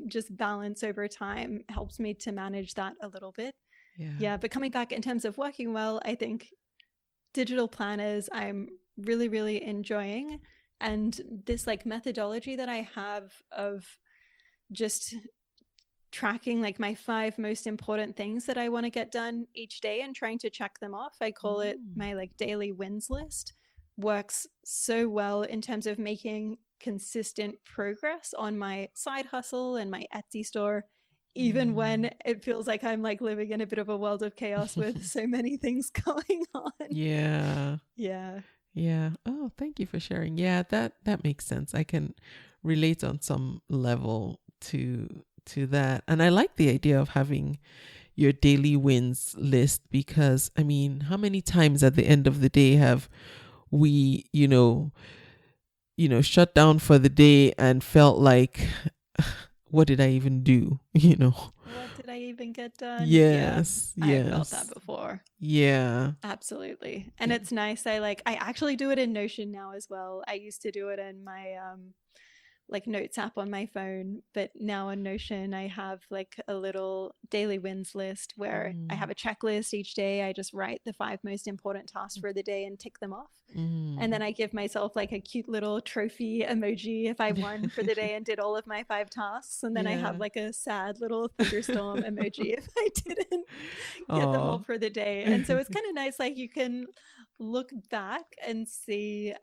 just balance over time, helps me to manage that a little bit. Yeah. But coming back in terms of working well, I think digital planners I'm really, really enjoying. And this methodology that I have of just tracking my 5 most important things that I want to get done each day and trying to check them off. I call it my daily wins list. Works so well in terms of making consistent progress on my side hustle and my Etsy store, even when it feels like I'm living in a bit of a world of chaos with so many things going on. Yeah. Oh, thank you for sharing. Yeah, that makes sense. I can relate on some level to that. And I like the idea of having your daily wins list, because I mean, how many times at the end of the day have we, shut down for the day and felt like, what did I even do? What did I even get done? Yes. I felt that before. Yeah. Absolutely. And it's nice. I actually do it in Notion now as well. I used to do it in my notes app on my phone, but now on Notion I have a little daily wins list where I have a checklist each day. I just write the 5 most important tasks for the day and tick them off. And then I give myself a cute little trophy emoji if I won for the day and did all of my 5 tasks. And then I have a sad little thunderstorm emoji if I didn't get them all for the day. And so it's kind of nice, you can look back and see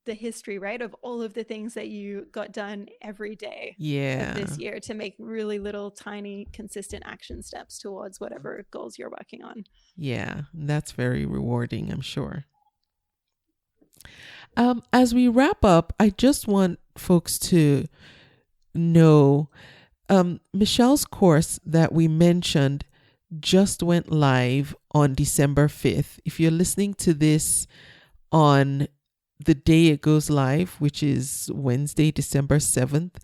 the history, right, of all of the things that you got done every day of this year, to make really little tiny consistent action steps towards whatever goals you're working on. Yeah, that's very rewarding, I'm sure. As we wrap up, I just want folks to know Michelle's course that we mentioned just went live on December 5th. If you're listening to this on the day it goes live, which is Wednesday, December 7th,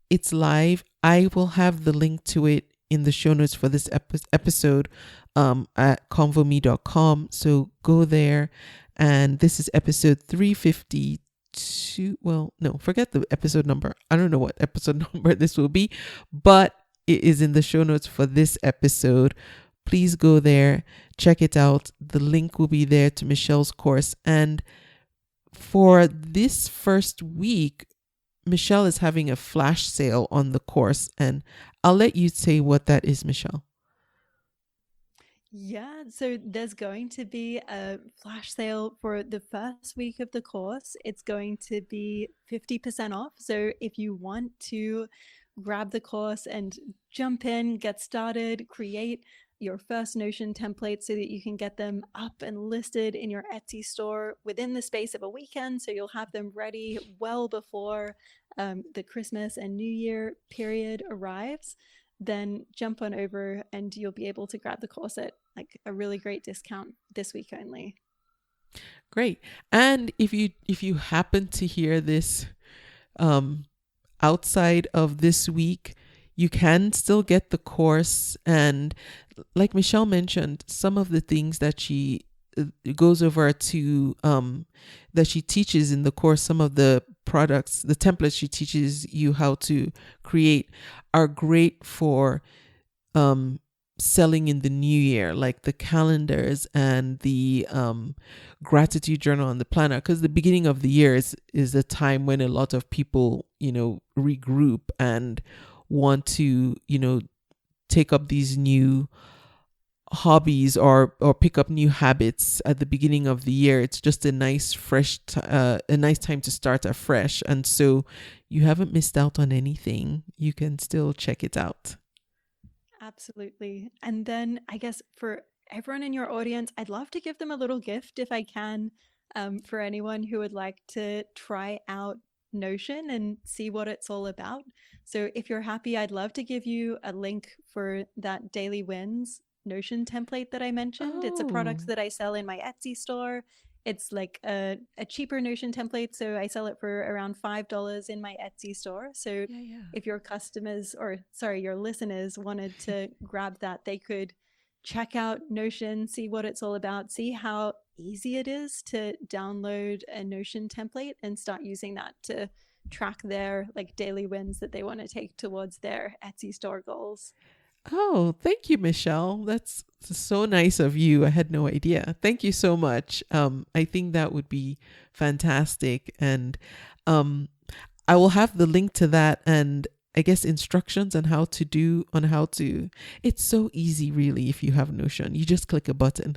it's live. I will have the link to it in the show notes for this episode at convome.com. So go there. And this is episode 352. Well, no, forget the episode number. I don't know what episode number this will be, but it is in the show notes for this episode. Please go there, check it out. The link will be there to Michelle's course. And for this first week, Michelle is having a flash sale on the course. And I'll let you say what that is, Michelle. Yeah, so there's going to be a flash sale for the first week of the course. It's going to be 50% off. So if you want to grab the course and jump in, get started, create your first Notion template so that you can get them up and listed in your Etsy store within the space of a weekend. So you'll have them ready well before the Christmas and New Year period arrives. Then jump on over and you'll be able to grab the course at like a really great discount this week only. Great. And if you happen to hear this outside of this week, you can still get the course. And like Michelle mentioned, some of the things that she goes over to that she teaches in the course, some of the products, the templates she teaches you how to create are great for selling in the new year, like the calendars and the gratitude journal and the planner, because the beginning of the year is a time when a lot of people, regroup and want to, take up these new hobbies or pick up new habits at the beginning of the year. It's just a nice fresh a nice time to start afresh, and so you haven't missed out on anything. You can still check it out. Absolutely. And then I guess for everyone in your audience, I'd love to give them a little gift if I can, for anyone who would like to try out Notion and see what it's all about. So if you're happy, I'd love to give you a link for that Daily Wins Notion template that I mentioned. It's a product that I sell in my Etsy store. It's like a cheaper Notion template. So I sell it for around $5 in my Etsy store. So if your your listeners wanted to grab that, they could check out Notion, see what it's all about, see how easy it is to download a Notion template and start using that to track their like daily wins that they want to take towards their Etsy store goals. Oh, thank you, Michelle. That's so nice of you. I had no idea. Thank you so much. I think that would be fantastic. And I will have the link to that and I guess instructions on how to. It's so easy, really, if you have Notion. You just click a button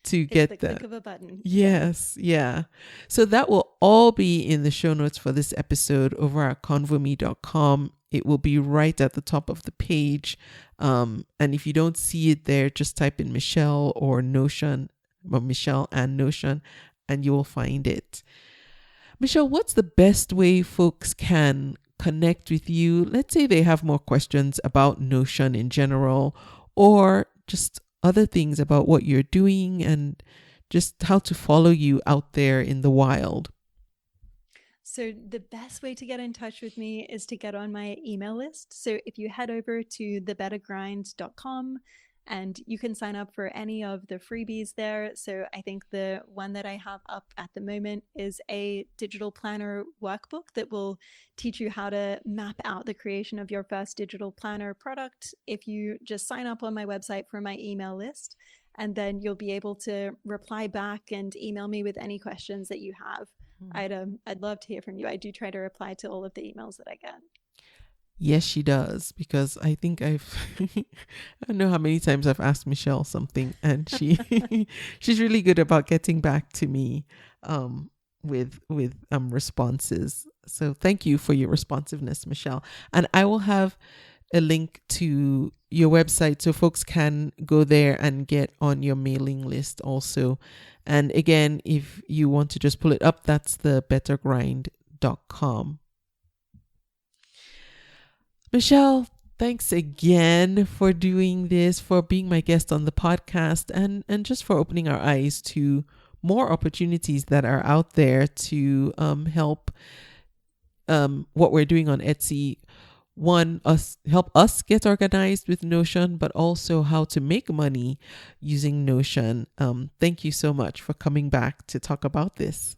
to get the click of a button. Yes, yeah. So that will all be in the show notes for this episode over at convome.com. It will be right at the top of the page. And if you don't see it there, just type in Michelle or Notion, or Michelle and Notion, and you will find it. Michelle, what's the best way folks can connect with you? Let's say they have more questions about Notion in general, or just other things about what you're doing and just how to follow you out there in the wild. So the best way to get in touch with me is to get on my email list. So if you head over to thebettergrind.com and you can sign up for any of the freebies there. So I think the one that I have up at the moment is a digital planner workbook that will teach you how to map out the creation of your first digital planner product if you just sign up on my website for my email list. And then you'll be able to reply back and email me with any questions that you have. I'd love to hear from you. I do try to reply to all of the emails that I get. Yes, she does, because I think I don't know how many times I've asked Michelle something, and she's really good about getting back to me with responses. So thank you for your responsiveness, Michelle. And I will have a link to your website so folks can go there and get on your mailing list also. And again, if you want to just pull it up, that's the bettergrind.com. Michelle, thanks again for doing this, for being my guest on the podcast, and just for opening our eyes to more opportunities that are out there to help what we're doing on Etsy. One, help us get organized with Notion, but also how to make money using Notion. Thank you so much for coming back to talk about this.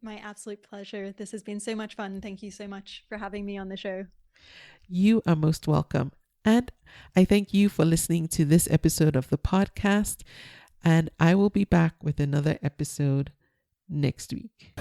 My absolute pleasure. This has been so much fun. Thank you so much for having me on the show. You are most welcome. And I thank you for listening to this episode of the podcast. And I will be back with another episode next week.